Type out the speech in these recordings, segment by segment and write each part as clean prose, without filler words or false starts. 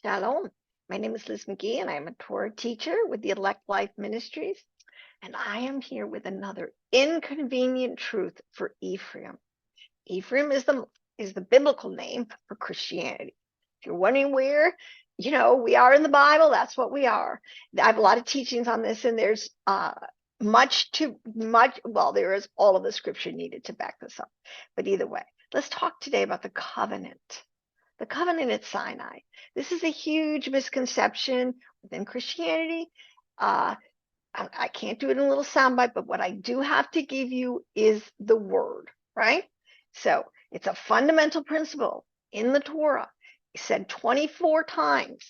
Shalom. My name is Liz McGee, and I'm a Torah teacher with the Elect Life Ministries. And I am here with another inconvenient truth for Ephraim. Ephraim is the biblical name for Christianity. If you're wondering where, we are in the Bible, that's what we are. I have a lot of teachings on this, and there's there is all of the scripture needed to back this up. But either way, let's talk today about the covenant. The covenant at Sinai. This is a huge misconception within Christianity. I can't do it in a little soundbite, but what I do have to give you is the word, right? So it's a fundamental principle in the Torah. It's said 24 times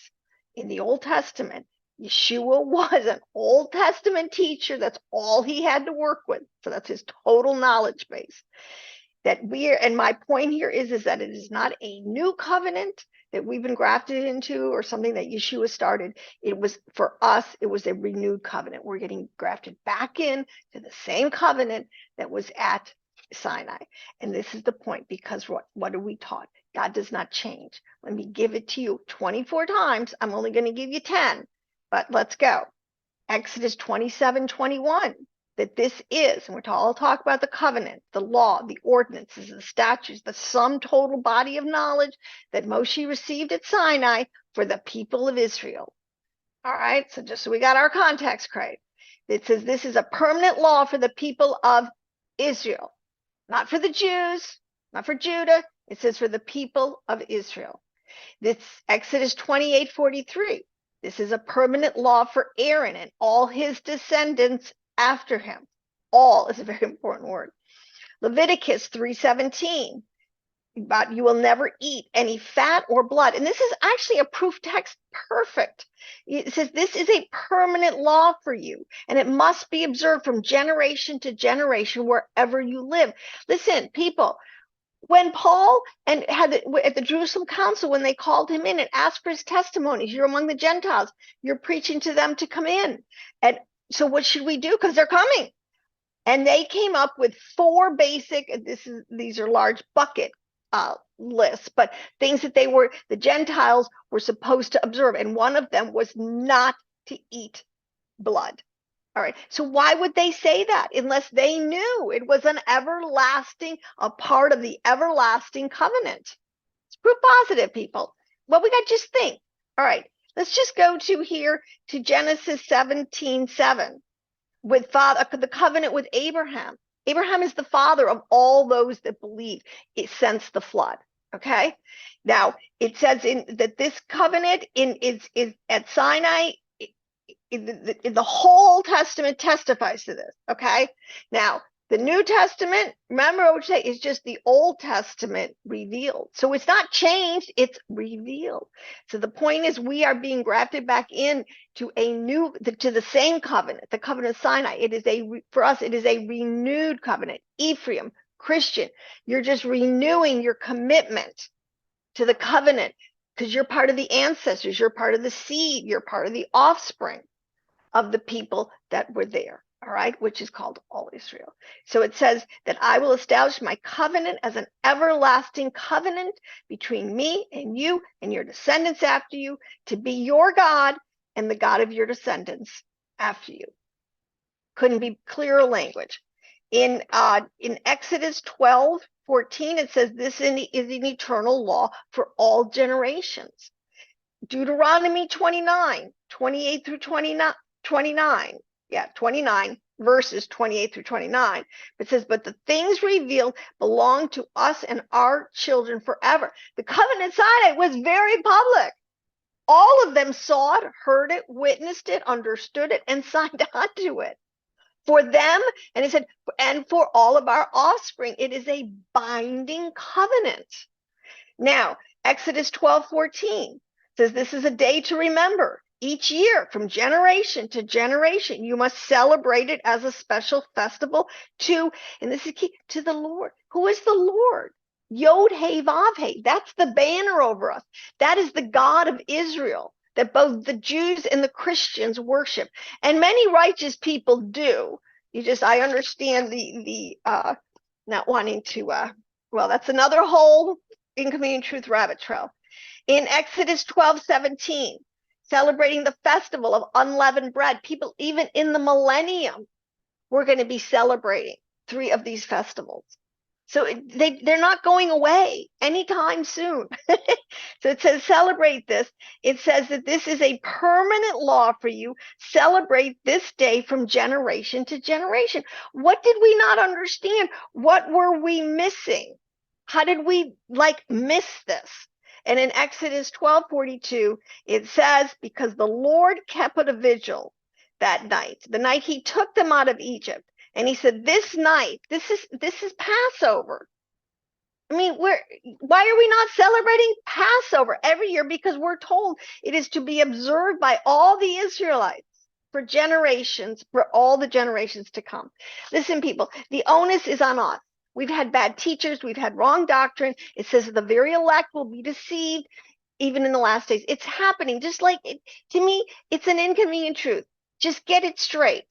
in the Old Testament. Jashua was an Old Testament teacher. That's all he had to work with. So that's his total knowledge base. And my point here is that it is not a new covenant that we've been grafted into or something that Yeshua started. It was, for us, it was a renewed covenant. We're getting grafted back in to the same covenant that was at Sinai. And this is the point, because what are we taught? God does not change. Let me give it to you 24 times. I'm only going to give you 10, but let's go. Exodus 27:21. That this is, and we're all talk about the covenant, the law, the ordinances, the statutes, the sum total body of knowledge that Moshe received at Sinai for the people of Israel. All right, so just so we got our context right, it says this is a permanent law for the people of Israel, not for the Jews, not for Judah. It says for the people of Israel. This Exodus 28:43. This is a permanent law for Aaron and all his descendants after him. All is a very important word. Leviticus 3:17, about you will never eat any fat or blood. And this is actually a proof text, perfect. It says this is a permanent law for you, and it must be observed from generation to generation wherever you live. Listen, people, when Paul at the Jerusalem Council, when they called him in and asked for his testimonies, you're among the Gentiles, you're preaching to them to come in. And so what should we do? Because they're coming. And they came up with 4 basic, these are large bucket lists, but things that the Gentiles were supposed to observe. And one of them was not to eat blood. All right. So why would they say that unless they knew it was a part of the everlasting covenant? It's proof positive, people. Well, we got to just think. All right. Let's just go to Genesis 17:7 with the covenant with Abraham. Abraham is the father of all those that believe since the flood. Okay. Now it says that this covenant is at Sinai. The whole Testament testifies to this. Okay. Now the New Testament, remember I would say, is just the Old Testament revealed. So it's not changed, it's revealed. So the point is we are being grafted back in to the same covenant, the covenant of Sinai. For us, it is a renewed covenant. Ephraim, Christian, you're just renewing your commitment to the covenant because you're part of the ancestors, you're part of the seed, you're part of the offspring of the people that were there. All right, which is called all Israel. So it says that I will establish my covenant as an everlasting covenant between me and you and your descendants after you, to be your God and the God of your descendants after you. Couldn't be clearer language. In Exodus 12:14, it says this is an eternal law for all generations. Deuteronomy 29:28 through 29. 29 verses 28 through 29. It says, but the things revealed belong to us and our children forever. The covenant Sinai was very public. All of them saw it, heard it, witnessed it, understood it, and signed on to it. For them, and he said, and for all of our offspring, it is a binding covenant. Now, Exodus 12:14 says this is a day to remember. Each year, from generation to generation, you must celebrate it as a special festival and this is key, to the Lord. Who is the Lord? Yod He Vav He. That's the banner over us. That is the God of Israel that both the Jews and the Christians worship. And many righteous people do. I understand the not wanting to, well, that's another whole Inconvenient Truth Rabbit Trail. In Exodus 12:17, celebrating the festival of unleavened bread. People, even in the millennium, we're going to be celebrating 3 of these festivals. So they're not going away anytime soon. So it says, celebrate this. It says that this is a permanent law for you. Celebrate this day from generation to generation. What did we not understand? What were we missing? How did we miss this? And in Exodus 12:42, it says, because the Lord kept a vigil that night, the night he took them out of Egypt. And he said, this night, this is Passover. I mean, why are we not celebrating Passover every year? Because we're told it is to be observed by all the Israelites for generations, for all the generations to come. Listen, people, the onus is on us. We've had bad teachers. We've had wrong doctrine. It says that the very elect will be deceived even in the last days. It's happening. Just like, to me, it's an inconvenient truth. Just get it straight.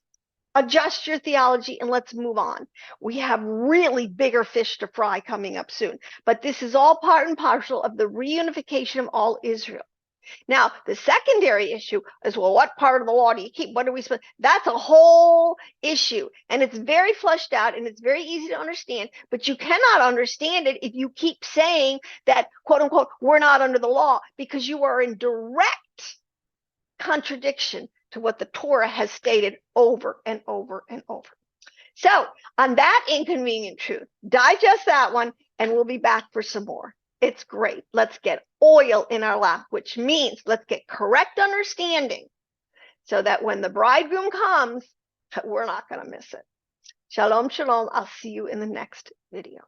Adjust your theology and let's move on. We have really bigger fish to fry coming up soon. But this is all part and parcel of the reunification of all Israel. Now, the secondary issue is, well, what part of the law do you keep? What are we supposed? That's a whole issue. And it's very fleshed out and it's very easy to understand. But you cannot understand it if you keep saying that, quote unquote, we're not under the law, because you are in direct contradiction to what the Torah has stated over and over and over. So on that inconvenient truth, digest that one, and we'll be back for some more. It's great. Let's get oil in our lap, which means let's get correct understanding so that when the bridegroom comes, we're not going to miss it. Shalom, shalom. I'll see you in the next video.